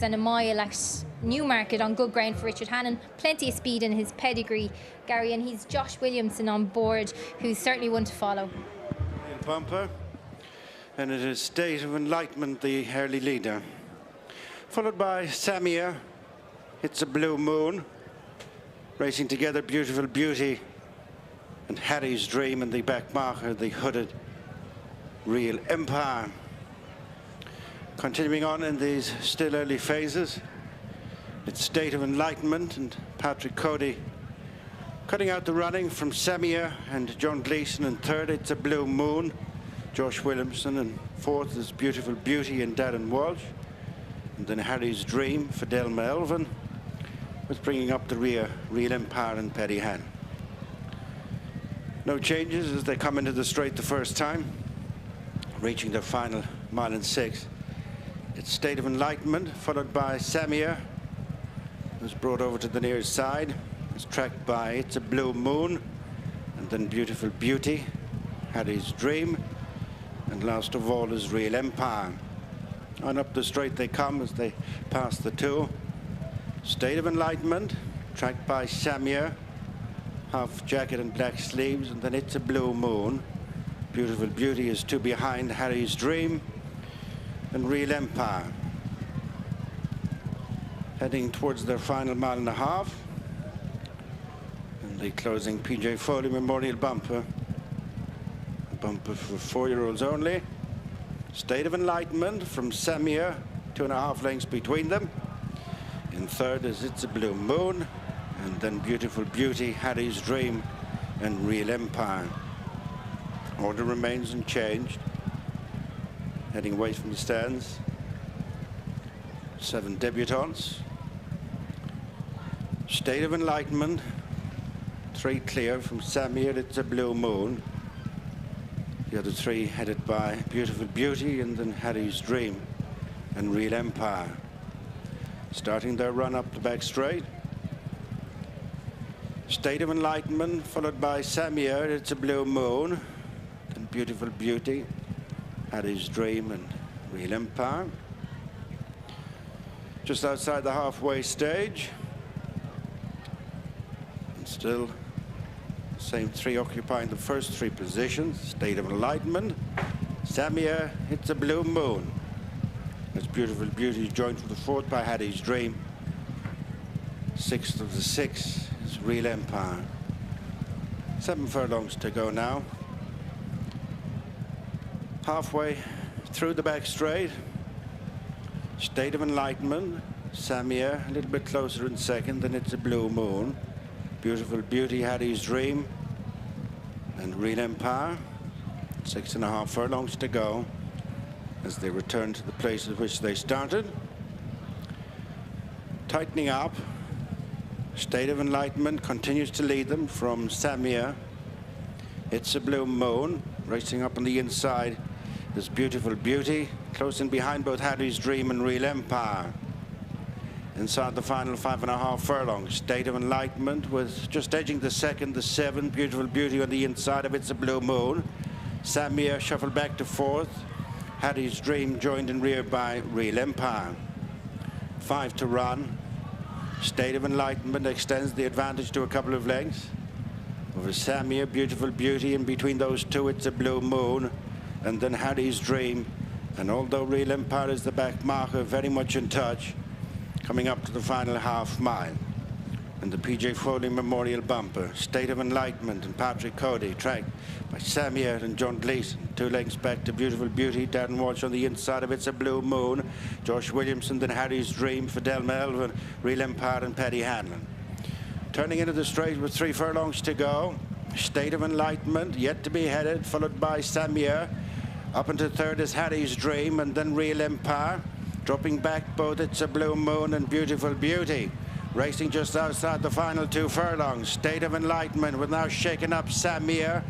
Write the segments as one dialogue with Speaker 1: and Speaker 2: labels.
Speaker 1: and a mile at Newmarket on good ground for Richard Hannon. Plenty of speed in his pedigree, Gary, and he's Josh Williamson on board, who's certainly one to follow.
Speaker 2: Bumper, and it is State of Enlightenment, the early leader, followed by SAMYR, It's a Blue Moon, racing together Beautiful Beauty and Harry's Dream, and the back marker, the hooded Real Empire. Continuing on in these still early phases, it's State of Enlightenment and Patrick Cody cutting out the running from SAMYR, and John Gleeson in third. It's a Blue Moon. Josh Williamson in fourth is Beautiful Beauty and Darren Walsh. And then Harry's Dream for Delma Elvin, with bringing up the rear Real Empire and Paddy Han. No changes as they come into the straight the first time, reaching their final mile and 6. It's State of Enlightenment, followed by SAMYR, who's brought over to the near side. It's tracked by It's a Blue Moon, and then Beautiful Beauty, Harry's Dream, and last of all is Real Empire. On up the straight they come as they pass the two. State of Enlightenment, tracked by SAMYR, half jacket and black sleeves, and then It's a Blue Moon. Beautiful Beauty is two behind Harry's Dream, and Real Empire. Heading towards their final mile and a half. And the closing PJ Foley Memorial Bumper. A bumper for 4-year-olds only. State of Enlightenment from SAMYR, 2.5 lengths between them. In third is It's a Blue Moon, and then Beautiful Beauty, Harry's Dream, and Real Empire. Order remains unchanged. Heading away from the stands, 7 debutants. State of Enlightenment, 3 clear from SAMYR, It's a Blue Moon. The other 3 headed by Beautiful Beauty and then Harry's Dream and Real Empire. Starting their run up the back straight. State of Enlightenment, followed by SAMYR, It's a Blue Moon, then Beautiful Beauty, Harry's Dream and Real Empire. Just outside the halfway stage. And still the same 3 occupying the first 3 positions. State of Enlightenment, SAMYR, It's a Blue Moon. As Beautiful Beauty is joined for the 4th by Harry's Dream. 6th of the 6 is Real Empire. 7 furlongs to go now. Halfway through the back straight. State of Enlightenment, SAMYR a little bit closer in second, then It's a Blue Moon. Beautiful Beauty, Harry's Dream, and Real Empire. 6.5 furlongs to go as they return to the place at which they started. Tightening up. State of Enlightenment continues to lead them from SAMYR. It's a Blue Moon. Racing up on the inside is Beautiful Beauty. Close in behind both Harry's Dream and Real Empire. Inside the final 5.5 furlongs, State of Enlightenment with just edging the second, the 7, Beautiful Beauty on the inside of It's a Blue Moon. SAMYR shuffled back to 4th. Harry's Dream joined in rear by Real Empire. 5 to run. State of Enlightenment extends the advantage to a couple of lengths. Over SAMYR, Beautiful Beauty, and between those 2 It's a Blue Moon, and then Harry's Dream. And although Real Empire is the back marker, very much in touch, coming up to the final half mile. And the PJ Foley Memorial Bumper, State of Enlightenment and Patrick Cody, tracked by SAMYR and John Gleeson. 2 lengths back to Beautiful Beauty, Darren Walsh on the inside of It's a Blue Moon. Josh Williamson, then Harry's Dream for Delma Elvin, Real Empire and Paddy Hanlon. Turning into the straight with 3 furlongs to go. State of Enlightenment yet to be headed, followed by SAMYR. Up into third is Harry's Dream and then Real Empire. Dropping back both It's a Blue Moon and Beautiful Beauty. Racing just outside the final 2 furlongs. State of Enlightenment with now shaken up SAMYR.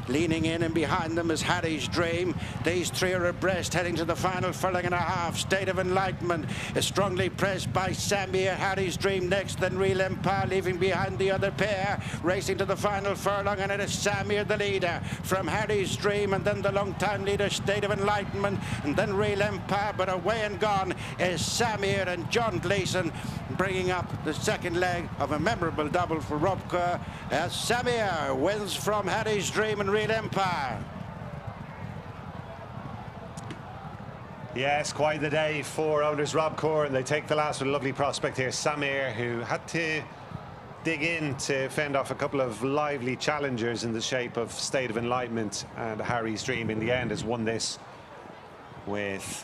Speaker 2: Leaning in and behind them is Harry's Dream. These 3 are abreast heading to the final furlong and a half. State of Enlightenment is strongly pressed by SAMYR. Harry's Dream next, then Real Empire leaving behind the other pair. Racing to the final furlong, and it is SAMYR the leader from Harry's Dream, and then the long-time leader State of Enlightenment, and then Real Empire. But away and gone is SAMYR, and John Gleeson bringing up the second leg of a memorable double for Rob Kerr as SAMYR wins from Harry's Dream and Real Empire.
Speaker 3: Yes, quite the day for owners Rob Kerr, and they take the last with a lovely prospect here, SAMYR, who had to dig in to fend off a couple of lively challengers in the shape of State of Enlightenment, and Harry's Dream in the end has won this with